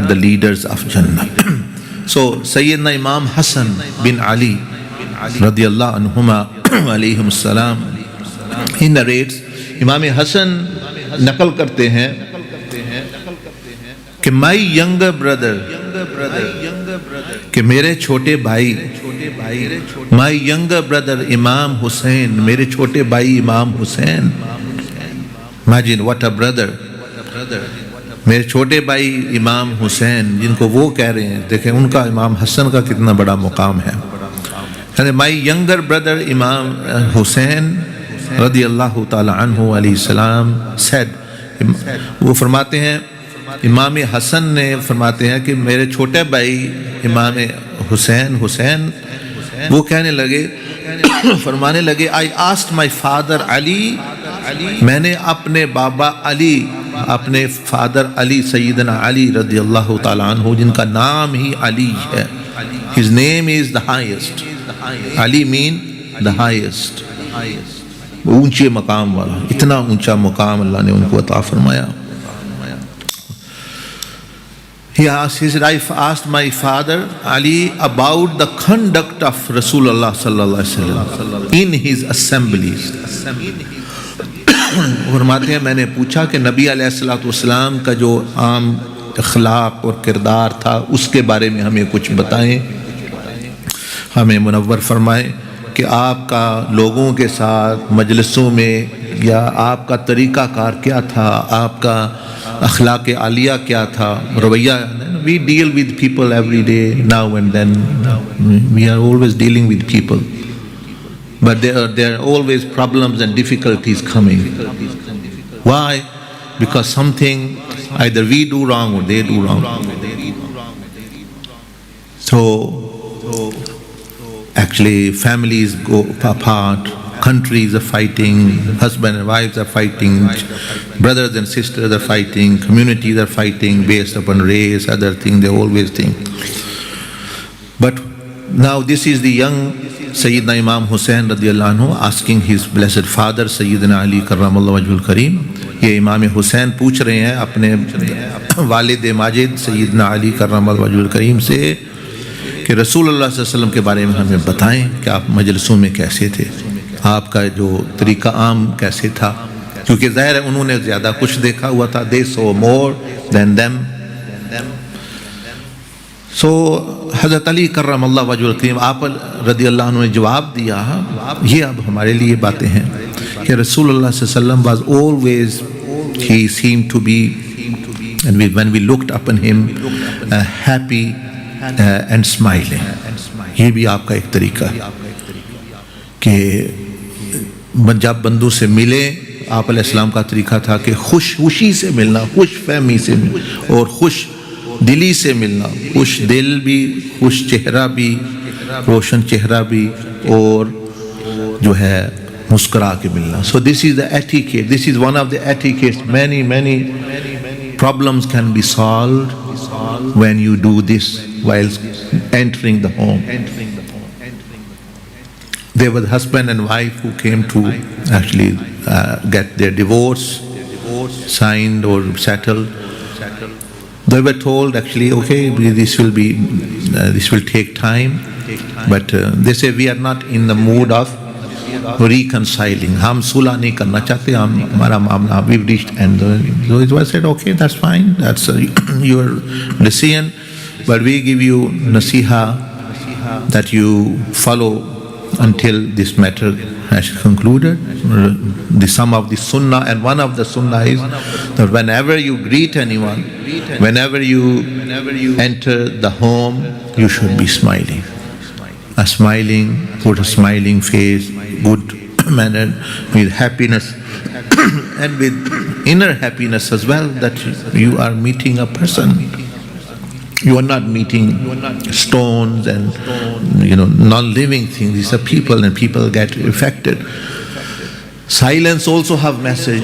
the leaders of Jannah. So Sayyidina Imam Hassan bin Ali radiyallahu anhuma alayhim salam, he narrates, Imam Hassan नकल करते हैं कि my younger brother, कि मेरे छोटे भाई, my younger brother Imam Hussain, मेरे छोटे भाई इमाम Hussain. Imagine what a brother. मेरे छोटे भाई इमाम हुसैन, जिनको वो कह रहे हैं, देखें उनका इमाम हसन का कितना बड़ा मुकाम है. My younger brother Imam Hussain radiyallahu ta'ala anhu alayhi salam said, वो फरमाते हैं, इमाम हसन ने फरमाते हैं कि मेरे छोटे भाई इमाम हुसैन वो कहने लगे, फरमाने लगे, I asked my father Ali, मैंने अपने बाबा अली, अपने फादर अली, सैयदना अली रदियल्लाहु ताला अन्हु, जिनका नाम ही अली है, his name is the highest, Ali mean the highest, ऊंचे मकाम वाला, इतना ऊंचा मकाम अल्लाह ने उनको अता फरमाया. He asked my father Ali about the conduct of Rasulullah sallallahu alaihi wasallam in his assemblies. फरमाते हैं मैंने पूछा कि नबी अलैहिस्सलातु वस्सलाम का जो आम अखलाक और किरदार था उसके बारे में हमें कुछ बताएं, हमें मुनव्वर फरमाएं कि आपका लोगों के साथ मजलिसों में या आपका तरीक़ा कार क्या था, आपका अखलाक आलिया क्या था, रवैया. We deal with people every day, now and then. We are always dealing with people, but there are always problems and difficulties coming. Why? Because something either we do wrong or they do wrong. So actually families go apart, countries are fighting, husband and wives are fighting, brothers and sisters are fighting, communities are fighting based upon race, other things, they always think. But now this is the young Sayyidina Imam Hussain radiyallahu anhu asking his blessed father Sayyidina Ali karramallahu wajhul kareem. ये इमाम हुसैन पूछ रहे हैं अपने वालिद माजिद सैयदना अली कररमल्लाहु वजहुल करीम से कि रसूलुल्लाह सल्लल्लाहु अलैहि वसल्लम के बारे में हमें बताएं कि आप मजलिसों में कैसे थे, आपका जो तरीक़ा आम कैसे था, क्योंकि ज़ाहिर है उन्होंने ज़्यादा कुछ देखा हुआ था. They saw more than them. So हज़रत अली कररमल्लाहु वजहुल करीम आप रज़ियल्लाहु अन्हु ने जवाब दिया, ये अब हमारे लिए बातें हैं कि रसूलुल्लाह सल्लल्लाहु अलैहि वसल्लम was always, he seemed to be, and when we looked upon him, happy and smiling. ये भी आपका एक तरीका है कि जब बंदों से मिले, आप अलैहिस्सलाम का तरीका था कि खुशी से मिलना, खुश फहमी से मिलना और खुश दिली से मिलना, खुश दिल भी, खुश चेहरा भी, रोशन चेहरा भी, और जो है मुस्कुरा के मिलना. So this is the etiquette, this is one of the etiquettes. Many problems can be solved when you do this while entering the home. There was husband and wife who came to actually get their divorce signed or settled. They were told actually, okay, this will take time, but they say we are not in the mood of reconciling. हम सुलह नहीं करना चाहते, हम हमारा मामला, we've reached end. So it was said, okay, that's fine, that's your decision, but we give you nasiha that you follow until this matter has concluded. The sum of the sunnah, and one of the sunnah is that whenever you greet anyone, whenever you enter the home, you should be smiling. Put a smiling face, good manner, with happiness and with inner happiness as well, that you are meeting a person. You are not meeting stones and non-living things. These are people, and people get affected. Silence also have message.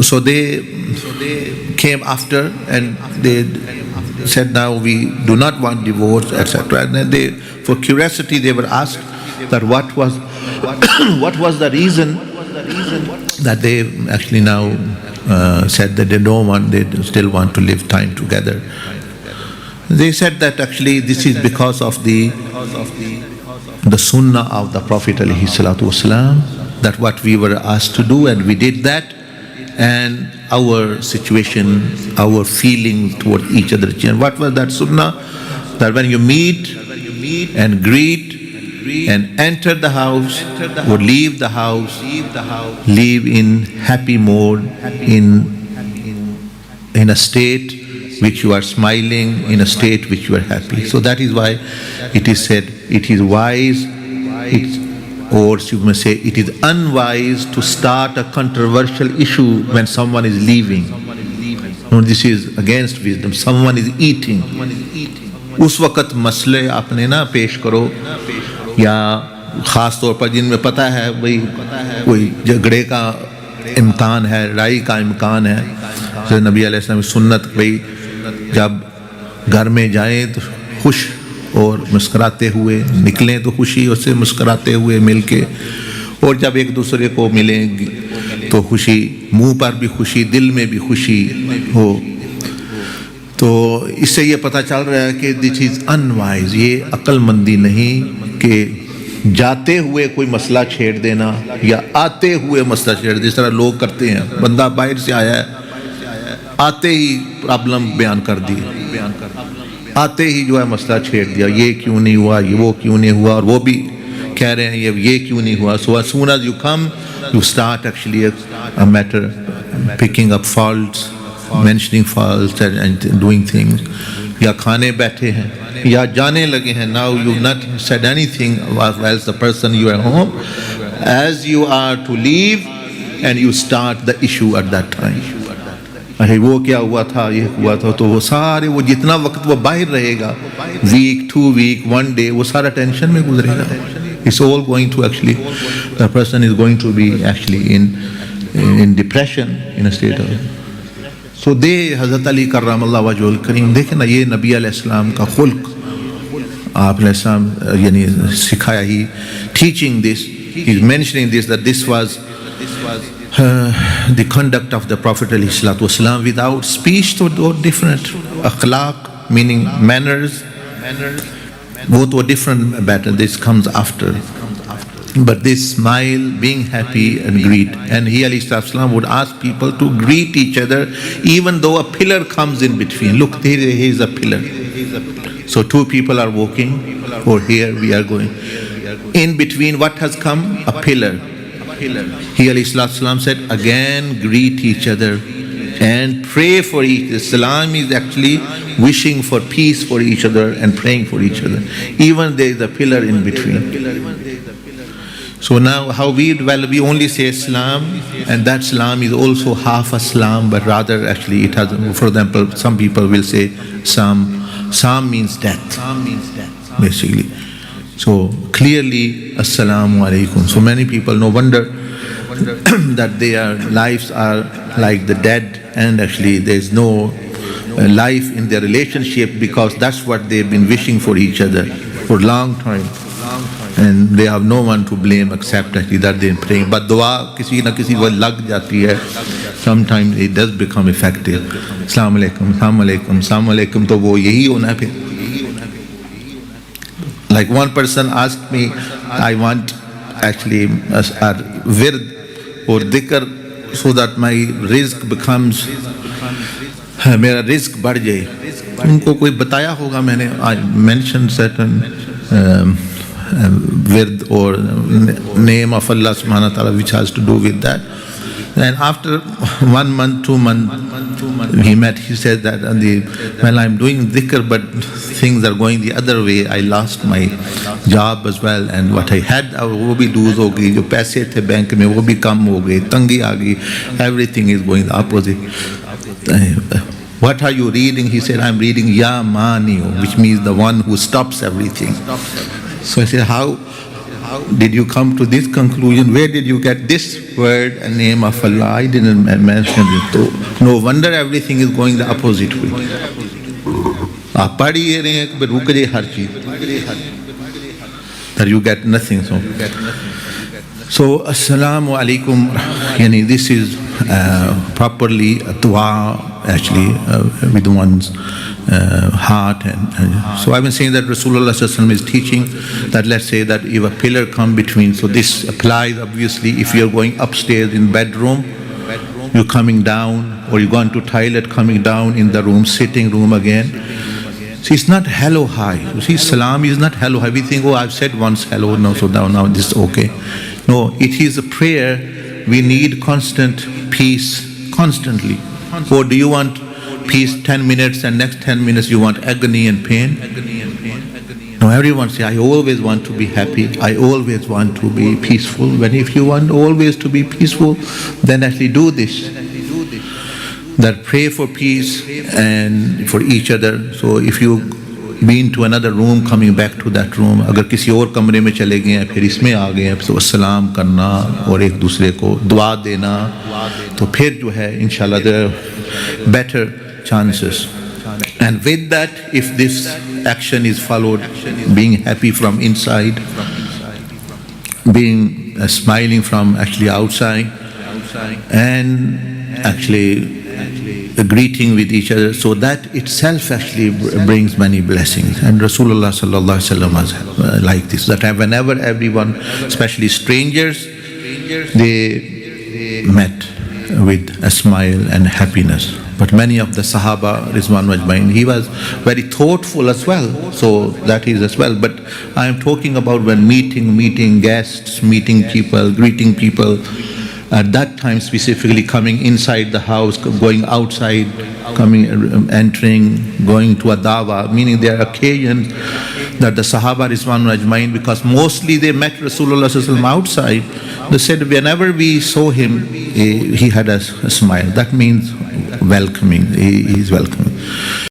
So they came after and they said, now we do not want divorce, etc. And then for curiosity, they were asked that what was the reason that they actually now said that they still want to live time together. They said that actually this is because of the sunnah of the Prophet ﷺ, that what we were asked to do and we did that, and our situation, our feeling toward each other changed. What was that sunnah? That when you meet and greet and enter the house or leave the house, leave in happy mode, in a state which you are smiling, in a state which you are happy. So that is why it is said, it is wise, or you may say, it is unwise to start a controversial issue when someone is leaving. No, this is against wisdom. Someone is eating. उस वक़्त मसले आपने ना पेश करो, या ख़ास तौर पर जिनमें पता है भाई कोई झगड़े का इम्कान है, लड़ाई का इम्कान है, तो नबी अलैहिस्सलाम की सुन्नत भाई जब घर में जाएं तो खुश और मुस्कुराते हुए निकलें, तो खुशी उससे मुस्कुराते हुए मिलके, और जब एक दूसरे को मिलें तो खुशी, मुंह पर भी खुशी, दिल में भी खुशी हो। तो इससे ये पता चल रहा है कि दिस इज़ अनवाइज, ये अक्लमंदी नहीं कि जाते हुए कोई मसला छेड़ देना या आते हुए मसला छेड़ देना, जिस तरह लोग करते हैं। बंदा बाहर से आया है, आते ही प्रॉब्लम बयान कर दी, आते ही जो है मसला छेड़ दिया, ये क्यों नहीं हुआ, ये वो क्यों नहीं हुआ, और वो भी कह रहे हैं ये क्यों नहीं हुआ। So as soon as you come, you start actually a matter, picking up faults, mentioning faults and doing things. या खाने बैठे हैं या जाने लगे हैं, now you've not said anything whilst the person you are home, as you are to leave and you start the issue at that time. अरे वो क्या हुआ था, ये हुआ था, तो वो सारे, वो जितना वक्त वो बाहर रहेगा, week, 2 week, 1 day, वो सारा टेंशन में गुजरेगा. It's all going to actually, the person is going to be actually in depression, in a state of. So they, Hazrat Ali karramallahu wajhul kareem, देखें ना ये नबी अलैहिस्सलाम का खुल्क आप अलैहिस्सलाम यानी सिखाया, ही teaching this, he's mentioning this, that this was the conduct of the Prophet ﷺ without speech, to different akhlaq, meaning manners, both were different matter. This comes after. But this smile, being happy and greet, and he ﷺ would ask people to greet each other even though a pillar comes in between. Look, here is a pillar. So 2 people are walking, or here we are going. In between what has come? A pillar. He ﷺ said, again greet each other and pray for each other. Salam is actually wishing for peace for each other and praying for each other. Even there is a pillar in between. So now how we develop, we only say Salam, and that Salam is also half a Salam, but rather actually it has, for example, some people will say Sam means death, basically. So clearly, Assalamu alaikum. So many people, no wonder that their lives are like the dead, and actually there is no life in their relationship, because that's what they've been wishing for each other for a long time. And they have no one to blame except actually that they're praying. But dua kisi na kisi ko lag jati hai. Sometimes it does become effective. Assalamu alaikum, assalamu alaikum, assalamu alaikum. To wo yahi hona phir. Like one person asked me, I want actually a wird or dhikr so that my rizq becomes, mera rizq बढ़ जाए. उनको कोई बताया होगा, मैंने I mentioned certain wird or name of Allah subhanahu wa ta'ala which has to do with that. And after 1 month, 2 months, he met, he said that, well, I'm doing dhikr, but things are going the other way. I lost my job as well, and what I had, wo bhi lose ho gayi, jo paise the bank mein, wo bhi kam ho gaye, tangi aa gayi, everything is going the opposite. What are you reading? He said, I'm reading Ya Maniyo, which means the one who stops everything. So I said, how did you come to this conclusion? Where did you get this word and name of Allah? I didn't mention it. So no wonder everything is going the opposite way. आप पढ़ ही रहे हैं कि रुक जाए हर चीज, that you get nothing. So assalamu alaikum, yani this is properly dua, actually, with one's heart. And so I've been saying that Rasulullah Sallallahu Alaihi Wasallam is teaching that, let's say that if a pillar come between, so this applies obviously if you're going upstairs in bedroom, you're coming down, or you're going to toilet, coming down in the room, sitting room again. See, it's not hello, hi. You see, salam is not hello, hi. We think, oh, I've said once hello, no, so now this is okay. No, it is a prayer. We need constant peace, constantly. Or do you want peace 10 minutes and next 10 minutes you want agony and pain? No, everyone say, I always want to be happy. I always want to be peaceful. When if you want always to be peaceful, then actually do this. That pray for peace and for each other. So if you been to another room, coming back to that room, अगर किसी और कमरे में चले गए हैं, फिर इसमें आ गए हैं, तो अस्सलाम करना और एक दूसरे को दुआ देना, तो फिर जो है इंशाल्लाह there are better chances. And with that, if this action is followed, being happy from inside, being smiling from actually outside, and actually greeting with each other, so that itself actually brings many blessings. And Rasulullah Sallallahu Alaihi Wasallam was like this, that whenever everyone, especially strangers, they met with a smile and happiness. But many of the Sahaba, Rizwan Majmain, he was very thoughtful as well, so that is as well. But I am talking about when meeting guests, meeting people, greeting people, at that time specifically, coming inside the house, going outside, coming, entering, going to a dawa, meaning there are occasions that the Sahaba Rizwan Ajmain, because mostly they met Rasulullah Sallallahu Alaihi Wasallam outside, they said whenever we saw him, he had a smile. That means welcoming, he is welcoming.